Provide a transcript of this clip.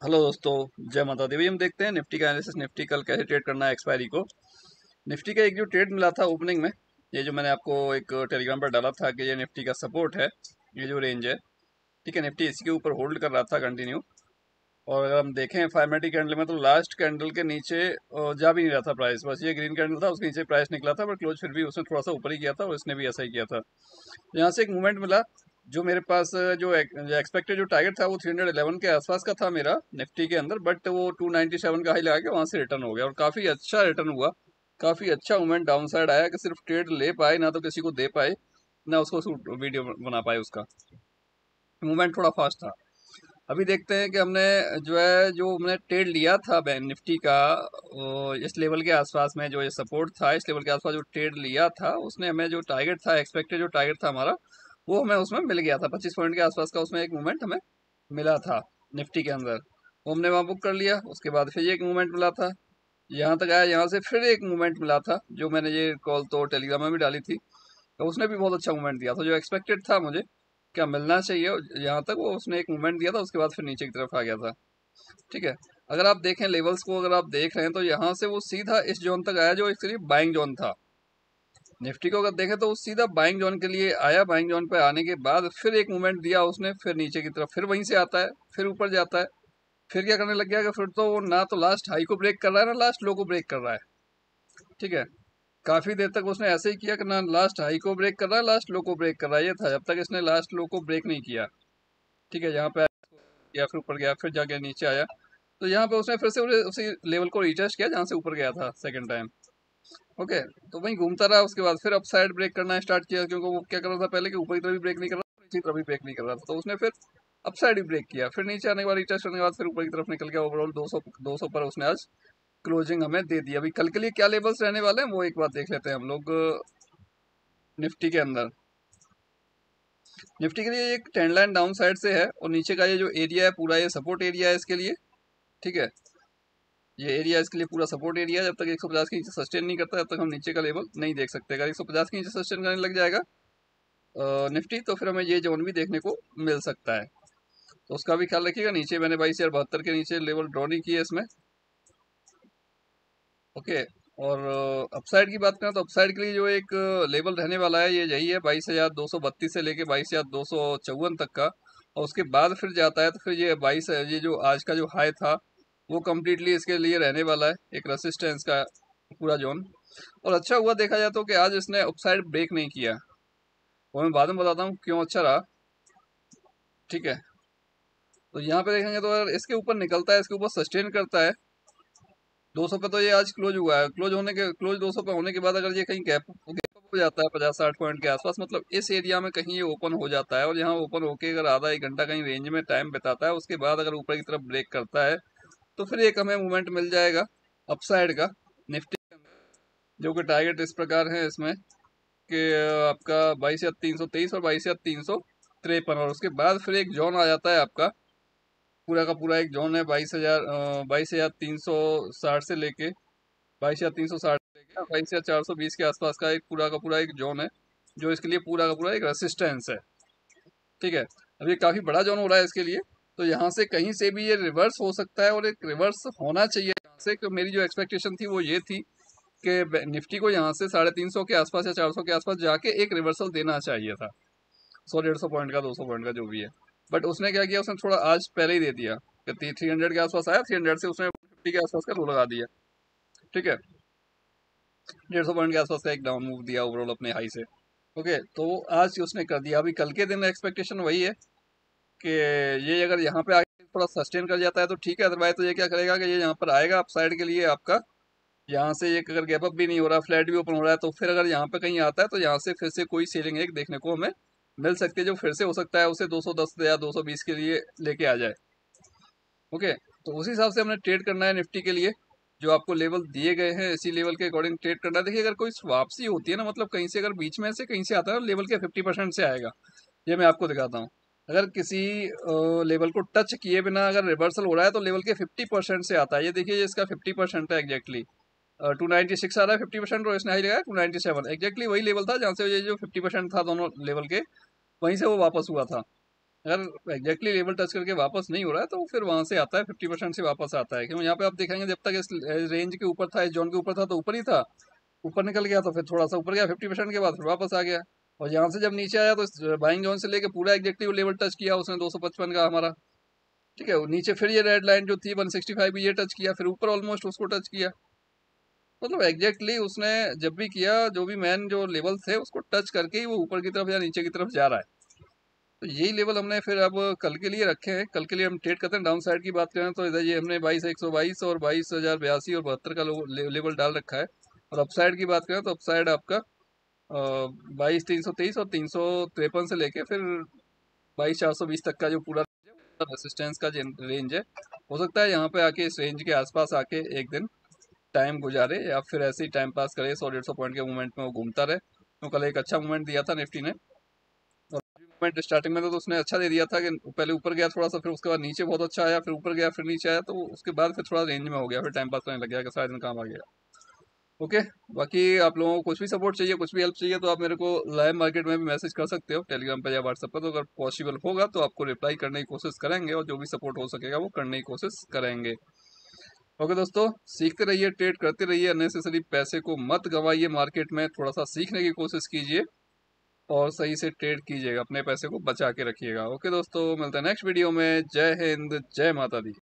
Hello दोस्तों, जय माता दी। भाई हम देखते हैं निफ्टी का एनालिसिस। निफ्टी कल कैसे ट्रेड करना है एक्सपायरी को। निफ्टी का एक जो ट्रेड मिला था ओपनिंग में, ये जो मैंने आपको एक टेलीग्राम पर डाला था कि ये निफ्टी का सपोर्ट है, ये जो रेंज है, ठीक है। निफ्टी इसी के ऊपर होल्ड कर रहा था कंटिन्यू। और अगर हम देखें 5 मिनट कैंडल में तो लास्ट कैंडल के नीचे जा भी नहीं रहा था प्राइस। बस ये ग्रीन कैंडल था, उसके नीचे प्राइस निकला था, बट क्लोज फिर भी उसने थोड़ा सा ऊपर ही किया था और इसने भी ऐसा ही किया था। यहाँ से एक मूवमेंट मिला। जो मेरे पास जो एक्सपेक्टेड जो टारगेट था वो 311 के आसपास का था मेरा निफ्टी के अंदर, बट वो 297 का हाई लगा के वहां से रिटर्न हो गया और काफी अच्छा रिटर्न हुआ। काफी अच्छा मूवमेंट डाउन साइड आया कि सिर्फ ट्रेड ले पाए ना तो किसी को दे पाए ना उसको वीडियो बना पाए। उसका मूवमेंट थोड़ा फास्ट था। अभी देखते हैं कि हमने जो हमने ट्रेड लिया था बैंक निफ्टी का, इस लेवल के आसपास में जो ये सपोर्ट था, इस लेवल के आसपास जो ट्रेड लिया था उसने हमें जो टारगेट था, एक्सपेक्टेड जो टारगेट था हमारा, वो हमें उसमें मिल गया था। 25 पॉइंट के आसपास का उसमें एक मूवमेंट हमें मिला था निफ्टी के अंदर। वो हमने वहाँ बुक कर लिया। उसके बाद फिर एक मूवमेंट मिला था, यहाँ तक आया। यहाँ से फिर एक मूवमेंट मिला था जो मैंने ये कॉल तो टेलीग्राम में भी डाली थी, तो उसने भी बहुत अच्छा मूवमेंट दिया था जो एक्सपेक्टेड था मुझे क्या मिलना चाहिए। यहाँ तक वो उसने एक मूवमेंट दिया था, उसके बाद फिर नीचे की तरफ आ गया था। ठीक है। अगर आप देखें लेवल्स को, अगर आप देख रहे हैं तो यहाँ से वो सीधा इस जोन तक आया जो एक्चुअली बाइंग जोन था। निफ्टी को अगर देखें तो वो सीधा बाइंग जोन के लिए आया। बाइंग जोन पे आने के बाद फिर एक मूवमेंट दिया उसने, फिर नीचे की तरफ, फिर वहीं से आता है, फिर ऊपर जाता है। फिर क्या करने लग गया कि फिर तो वो ना तो लास्ट हाई को ब्रेक कर रहा है ना लास्ट लो को ब्रेक कर रहा है। ठीक है। काफी देर तक उसने ऐसे ही किया कि ना लास्ट हाई को ब्रेक कर रहा है लास्ट लो को ब्रेक कर रहा है, ये था जब तक इसने लास्ट लो को ब्रेक नहीं किया। ठीक है। यहाँ पे गया, फिर ऊपर गया, फिर जाके नीचे आया। तो यहाँ पे उसने फिर से उसी लेवल को रीटेस्ट किया जहाँ से ऊपर गया था सेकंड टाइम। ओके। तो वहीं घूमता रहा। उसके बाद फिर अप साइड ब्रेक करना स्टार्ट किया, क्योंकि वो क्या कर रहा था पहले कि ऊपर की तरफ भी ब्रेक नहीं कर रहा था, नीचे की तरफ भी ब्रेक नहीं कर रहा था। तो उसने फिर अप साइड ही ब्रेक किया, फिर नीचे आने के बाद रीटेस्ट करने के बाद फिर ऊपर की तरफ निकल गया। ओवरऑल 200 पर उसने आज क्लोजिंग हमें दे दी। अभी कल के लिए क्या लेवल्स रहने वाले हैं वो एक बार देख लेते हैं हम लोग। निफ्टी के अंदर, निफ्टी के लिए एक ट्रेंड लाइन डाउन साइड से है और नीचे का ये जो एरिया है पूरा ये सपोर्ट एरिया है इसके लिए। ठीक है। ये एरिया इसके लिए पूरा सपोर्ट एरिया है। जब तक 150 के नीचे सस्टेन नहीं करता तब तक हम नीचे का लेवल नहीं देख सकते। अगर 150 के नीचे सस्टेन करने लग जाएगा निफ्टी, तो फिर हमें ये जोन भी देखने को मिल सकता है। तो उसका भी ख्याल रखिएगा। नीचे मैंने 22,072 के नीचे लेवल ड्रॉ नहीं किए इसमें। ओके। और अपसाइड की बात करें तो अपसाइड के लिए जो एक लेवल रहने वाला है ये यही है, 22,232 से लेके 22,254 तक का। और उसके बाद फिर जाता है तो फिर ये 22, ये जो आज का जो हाई था वो कम्प्लीटली इसके लिए रहने वाला है, एक रेसिस्टेंस का पूरा जोन। और अच्छा हुआ देखा जाए तो कि आज इसने अपसाइड ब्रेक नहीं किया, वो मैं बाद में बताता हूँ क्यों अच्छा रहा। ठीक है। तो यहाँ पे देखेंगे तो अगर इसके ऊपर निकलता है, इसके ऊपर सस्टेन करता है 200 पे, तो ये आज क्लोज हुआ है। क्लोज 200 पे होने के बाद अगर ये कहीं गैप गैप अप हो जाता है 50-60 पॉइंट के आसपास, मतलब इस एरिया में कहीं ये ओपन हो जाता है और यहाँ ओपन होके अगर आधा एक घंटा कहीं रेंज में टाइम बिताता है, उसके बाद अगर ऊपर की तरफ ब्रेक करता है तो फिर एक हमें मूवमेंट मिल जाएगा अपसाइड का निफ्टी के अंदर, जो कि टारगेट इस प्रकार है इसमें कि आपका 22,323 और 22,353। और उसके बाद फिर एक जोन आ जाता है आपका, पूरा का पूरा एक जोन है 22,360 से लेके 22,360 से लेके 22,420 के आसपास का एक पूरा का पूरा एक जोन है, जो इसके लिए पूरा का पूरा एक रेसिस्टेंस है। ठीक है। अब ये काफी बड़ा जोन हो रहा है इसके लिए, तो यहाँ से कहीं से भी ये रिवर्स हो सकता है और एक रिवर्स होना चाहिए यहाँ से। कि मेरी जो एक्सपेक्टेशन थी वो ये थी कि निफ्टी को यहाँ से 350 के आसपास या 400 के आसपास जाके एक रिवर्सल देना चाहिए था, 100-150 पॉइंट का, 200 पॉइंट का जो भी है। बट उसने क्या किया, उसने थोड़ा आज पहले ही दे दिया कि 300 के आसपास आया, 300 से उसने 50 के आसपास का लो लगा दिया। ठीक है। 150 पॉइंट के आसपास का एक डाउन मूव दिया ओवरऑल अपने हाई से। ओके। तो आज उसने कर दिया। अभी कल के दिन एक्सपेक्टेशन वही है कि ये अगर यहाँ पे आगे थोड़ा सस्टेन कर जाता है तो ठीक है, अदरवाइज तो ये क्या करेगा कि ये यहाँ पर आएगा अप साइड के लिए आपका। यहाँ से ये अगर गैप अप भी नहीं हो रहा, फ्लैट भी ओपन हो रहा है, तो फिर अगर यहाँ पे कहीं आता है तो यहाँ से फिर से कोई सेलिंग एक देखने को हमें मिल सकती है, जो फिर से हो सकता है उसे 210 या 220 के लिए लेके आ जाए। ओके। तो उसी हिसाब से हमने ट्रेड करना है निफ्टी के लिए। जो आपको लेवल दिए गए हैं इसी लेवल के अकॉर्डिंग ट्रेड करना है। देखिए, अगर कोई वापसी होती है ना, मतलब कहीं से अगर बीच में से कहीं से आता है ना, लेवल के 50% से आएगा। ये मैं आपको दिखाता हूँ। अगर किसी लेवल को टच किए बिना अगर रिवर्सल हो रहा है तो लेवल के 50% से आता है। ये देखिए, ये इसका 50% है एग्जैक्टली। 296 आ रहा है 50%, और इसने हाई लगाया 297। एग्जैक्टली वही लेवल था जहाँ से ये जो 50% था दोनों लेवल के, वहीं से वो वापस हुआ था। अगर एग्जैक्टली लेवल टच करके वापस नहीं हो रहा है तो फिर वहां से आता है 50% से वापस आता है। क्योंकि यहाँ पे आप देखेंगे जब तक इस रेंज के ऊपर था, इस जोन के ऊपर था तो ऊपर ही था, ऊपर निकल गया तो फिर थोड़ा सा ऊपर गया 50% के बाद फिर वापस आ गया। और यहाँ से जब नीचे आया तो बाइंग जोन से लेके पूरा एग्जैक्टिव लेवल टच किया उसने 255 का हमारा, ठीक है। नीचे फिर ये रेड लाइन जो थी 165 ये टच किया, फिर ऊपर ऑलमोस्ट उसको टच किया। मतलब एग्जैक्टली उसने जब भी किया, जो भी मैन जो लेवल थे उसको टच करके ही वो ऊपर की तरफ या नीचे की तरफ जा रहा है। तो यही लेवल हमने फिर अब कल के लिए रखे हैं। कल के लिए हम ट्रेड करते हैं। डाउन साइड की बात करें तो इधर ये हमने 22,122 और 22,082 और 72 का लेवल डाल रखा है। और अपसाइड की बात करें तो अपसाइड आपका 22,323 और 353 से लेके फिर 22,420 तक का जो पूरा रेसिस्टेंस का रेंज है। हो सकता है यहाँ पे आके इस रेंज के आसपास आके एक दिन टाइम गुजारे या फिर ऐसे ही टाइम पास करे, 100-150 पॉइंट के मूवमेंट में वो घूमता रहे। तो कल एक अच्छा मूवमेंट दिया था निफ्टी ने। और मूवमेंट स्टार्टिंग में तो उसने अच्छा दे दिया था कि पहले ऊपर गया थोड़ा सा, फिर उसके बाद नीचे बहुत अच्छा आया, फिर ऊपर गया, फिर नीचे आया, तो उसके बाद फिर थोड़ा रेंज में हो गया, फिर टाइम पास करने लग गया कि सारा दिन काम आ गया। ओके। बाकी आप लोगों को कुछ भी सपोर्ट चाहिए, कुछ भी हेल्प चाहिए तो आप मेरे को लाइव मार्केट में भी मैसेज कर सकते हो, टेलीग्राम पर या व्हाट्सएप पर। तो अगर पॉसिबल होगा तो आपको रिप्लाई करने की कोशिश करेंगे और जो भी सपोर्ट हो सकेगा वो करने की कोशिश करेंगे। ओके दोस्तों, सीखते रहिए, ट्रेड करते रहिए, अननेसेसरी पैसे को मत गंवाइए मार्केट में, थोड़ा सा सीखने की कोशिश कीजिए और सही से ट्रेड कीजिएगा, अपने पैसे को बचा के रखिएगा। ओके दोस्तों, मिलते हैं नेक्स्ट वीडियो में। जय हिंद, जय माता दी।